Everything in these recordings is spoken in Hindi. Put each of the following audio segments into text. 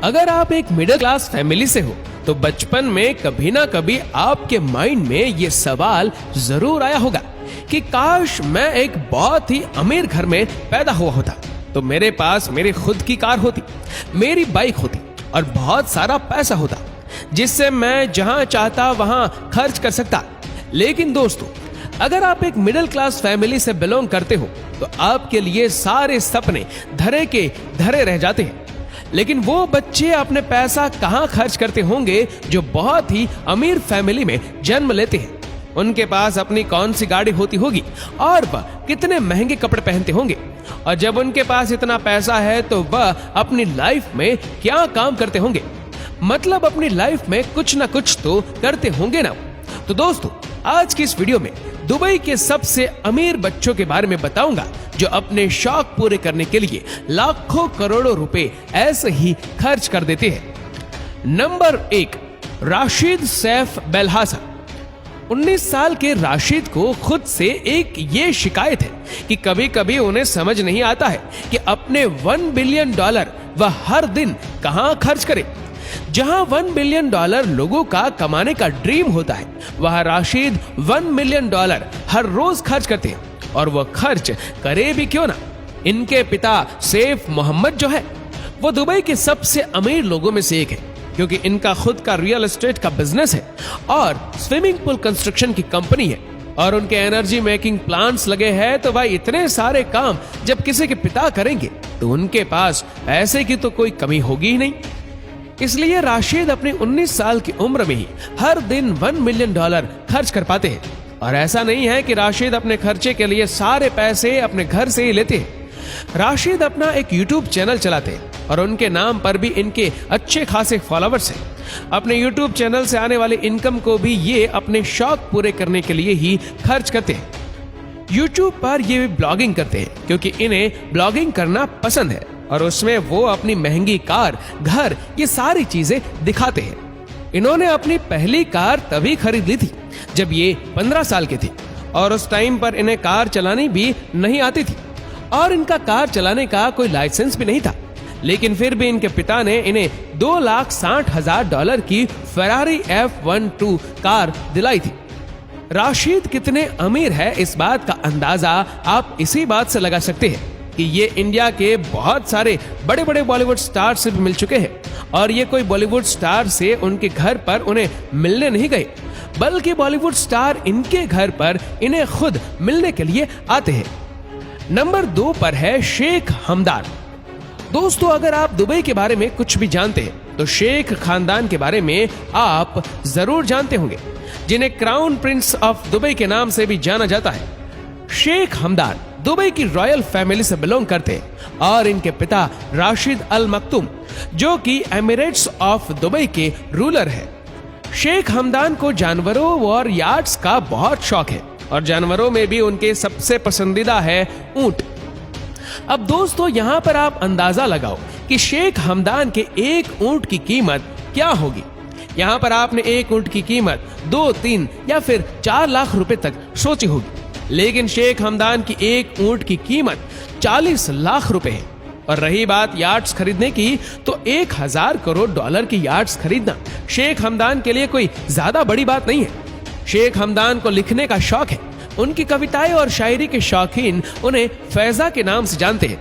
अगर आप एक मिडिल क्लास फैमिली से हो तो बचपन में कभी ना कभी आपके माइंड में ये सवाल जरूर आया होगा कि काश मैं एक बहुत ही अमीर घर में पैदा हुआ होता तो मेरे पास मेरी खुद की कार होती, मेरी बाइक होती और बहुत सारा पैसा होता जिससे मैं जहां चाहता वहां खर्च कर सकता। लेकिन दोस्तों, अगर आप एक मिडिल क्लास फैमिली से बिलोंग करते हो तो आपके लिए सारे सपने धरे के धरे रह जाते हैं। लेकिन वो बच्चे अपने पैसा कहां खर्च करते होंगे जो बहुत ही अमीर फैमिली में जन्म लेते हैं? उनके पास अपनी कौन सी गाड़ी होती होगी और वह कितने महंगे कपड़े पहनते होंगे? और जब उनके पास इतना पैसा है तो वह अपनी लाइफ में क्या काम करते होंगे? मतलब अपनी लाइफ में कुछ ना कुछ तो करते होंगे ना। तो दोस्तों, आज की इस वीडियो में दुबई के सबसे अमीर बच्चों के बारे में बताऊंगा जो अपने शौक पूरे करने के लिए लाखों करोड़ों रुपए ऐसे ही खर्च कर देते हैं। नंबर 1, राशिद सैफ बेल्हासा। 19 साल के राशिद को खुद से एक ये शिकायत है कि कभी कभी उन्हें समझ नहीं आता है कि अपने $1 बिलियन वह हर दिन कहां खर्च करे। जहां $1 बिलियन लोगों का कमाने का ड्रीम होता है, वह राशिद $1 मिलियन हर रोज खर्च करते हैं। और वह खर्च करे भी क्यों ना। इनके पिता सैफ मोहम्मद जो है वो दुबई के सबसे अमीर लोगों में से एक है, क्योंकि इनका खुद का रियल एस्टेट का बिजनेस है और स्विमिंग पूल कंस्ट्रक्शन की कंपनी है और उनके एनर्जी मेकिंग प्लांट्स लगे हैं। तो भाई इतने सारे काम जब किसी के पिता करेंगे तो उनके पास पैसे की तो कोई कमी होगी ही नहीं। इसलिए राशिद अपनी 19 साल की उम्र में ही हर दिन $1 मिलियन खर्च कर पाते हैं। और ऐसा नहीं है कि राशिद अपने खर्चे के लिए सारे पैसे अपने घर से ही लेते हैं। राशिद अपना एक YouTube चैनल चलाते हैं और उनके नाम पर भी इनके अच्छे खासे फॉलोवर्स हैं। अपने YouTube चैनल से आने वाली इनकम को भी ये अपने शौक पूरे करने के लिए ही खर्च करते हैं। YouTube पर ये भी ब्लॉगिंग करते हैं क्योंकि इन्हें ब्लॉगिंग करना पसंद है और उसमें वो अपनी महंगी कार, घर, ये सारी चीजें दिखाते हैं। इन्होंने अपनी पहली कार तभी खरीद ली थी जब ये 15 साल के थे और उस टाइम पर इन्हें कार चलानी भी नहीं आती थी और इनका कार चलाने का कोई लाइसेंस भी नहीं था। लेकिन फिर भी इनके पिता ने इन्हें $2,60,000 की फेरारी F12 कार दिलाई थी। राशिद कितने अमीर है इस बात का अंदाजा आप इसी बात से लगा सकते हैं कि ये इंडिया के बहुत सारे बड़े बड़े बॉलीवुड स्टार से भी मिल चुके हैं और ये कोई बॉलीवुड स्टार से उनके घर पर उन्हें मिलने नहीं गए, बल्कि बॉलीवुड स्टार इनके घर पर इन्हें खुद मिलने के लिए आते हैं। नंबर 2 पर है शेख हमदान। दोस्तों, अगर आप दुबई के बारे में कुछ भी जानते हैं तो शेख खानदान के बारे में आप जरूर जानते होंगे, जिन्हें क्राउन प्रिंस ऑफ दुबई के नाम से भी जाना जाता है। शेख हमदान दुबई की रॉयल फैमिली से बिलोंग करते हैं और इनके पिता राशिद अल मक्तूम जो कि एमिरेट्स ऑफ दुबई के रूलर है। शेख हमदान को जानवरों और याट्स का बहुत शौक है और जानवरों में भी उनके सबसे पसंदीदा है ऊंट। अब दोस्तों, यहाँ पर आप अंदाजा लगाओ कि शेख हमदान के एक ऊंट की कीमत क्या होगी। यहाँ पर आपने एक ऊंट की कीमत 2, 3 या फिर 4 लाख रुपए तक सोची होगी, लेकिन शेख हमदान की एक ऊंट की कीमत 40 लाख रुपए है। और रही बात याट्स खरीदने की, तो $1,000 करोड़ की याट्स खरीदना शेख हमदान के लिए कोई ज्यादा बड़ी बात नहीं है। शेख हमदान को लिखने का शौक है। उनकी कविताएं और शायरी के शौकीन उन्हें फैजा के नाम से जानते हैं।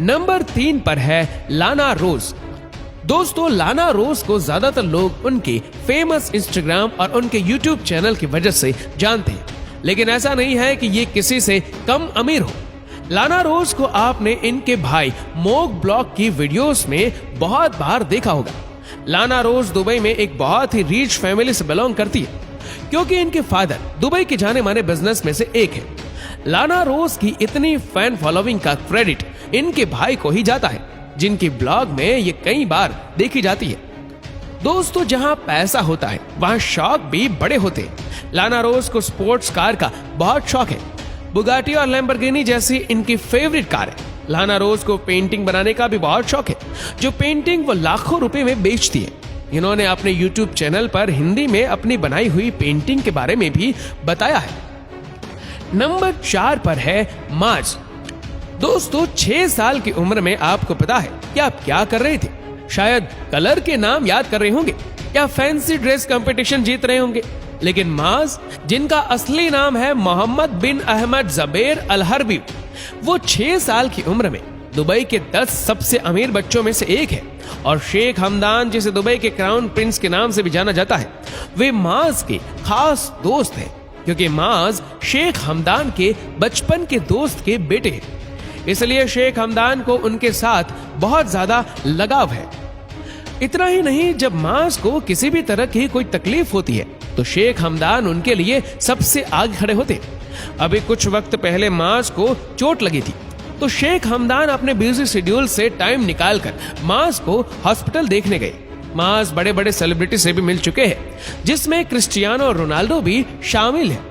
नंबर 3 पर है लाना रोज। दोस्तों, लाना रोज को ज्यादातर लोग उनके फेमस इंस्टाग्राम और उनके YouTube चैनल की वजह से जानते हैं, लेकिन ऐसा नहीं है कि ये किसी से कम अमीर हो। लाना रोज को आपने इनके भाई मोग ब्लॉग की वीडियोस में बहुत बार देखा होगा। लाना रोज दुबई में एक बहुत ही रिच फैमिली से बिलोंग करती है क्योंकि इनके फादर दुबई के जाने माने बिजनेस में से एक है। लाना रोज की इतनी फैन फॉलोइंग का क्रेडिट इनके भाई को ही जाता है, जिनकी ब्लॉग में ये कई बार देखी जाती है। दोस्तों, जहां पैसा होता है वहां शौक भी बड़े होते हैं। लाना रोज को स्पोर्ट्स कार का बहुत शौक है। बुगाटी और लैम्बोर्गिनी जैसी इनकी फेवरेट कार है। लाना रोज को पेंटिंग बनाने का भी बहुत शौक है, जो पेंटिंग वो लाखों रुपए में बेचती है। इन्होंने अपने YouTube चैनल पर हिंदी में अपनी बनाई हुई पेंटिंग के बारे में भी बताया है। नंबर 4 पर है मार्ज। दोस्तों, 6 साल की उम्र में आपको पता है कि आप क्या कर रहे थे? शायद कलर के नाम याद कर रहे होंगे या फैंसी ड्रेस कंपटीशन जीत रहे होंगे, लेकिन माज, जिनका असली नाम है मोहम्मद बिन अहमद जबेर अल हरबी, वो 6 साल की उम्र में दुबई के 10 सबसे अमीर बच्चों में से एक है। और शेख हमदान, जिसे दुबई के क्राउन प्रिंस के नाम से भी जाना जाता है, वे माज के खास दोस्त हैं, क्योंकि माज शेख हमदान के बचपन के दोस्त के बेटे हैं। इसलिए शेख हमदान को उनके साथ बहुत ज्यादा लगाव है। इतना ही नहीं, जब माज को किसी भी तरह की कोई तकलीफ होती है तो शेख हमदान उनके लिए सबसे आगे खड़े होते। अभी कुछ वक्त पहले माज को चोट लगी थी, तो शेख हमदान अपने बिजी शेड्यूल से टाइम निकालकर माज को हॉस्पिटल देखने गए। माज बड़े बड़े सेलिब्रिटी से भी मिल चुके हैं, जिसमें क्रिस्टियानो रोनाल्डो भी शामिल है।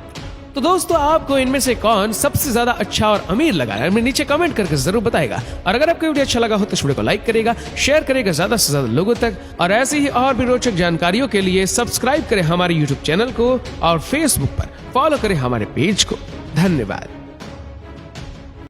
तो दोस्तों, आपको इनमें से कौन सबसे ज्यादा अच्छा और अमीर लगा है, हमें नीचे कमेंट करके जरूर बताएगा। और अगर आपको वीडियो अच्छा लगा हो तो इस वीडियो को लाइक करेगा, शेयर करेगा ज्यादा से ज्यादा लोगों तक, और ऐसी ही और भी रोचक जानकारियों के लिए सब्सक्राइब करें हमारे यूट्यूब चैनल को और फेसबुक पर फॉलो करें हमारे पेज को। धन्यवाद।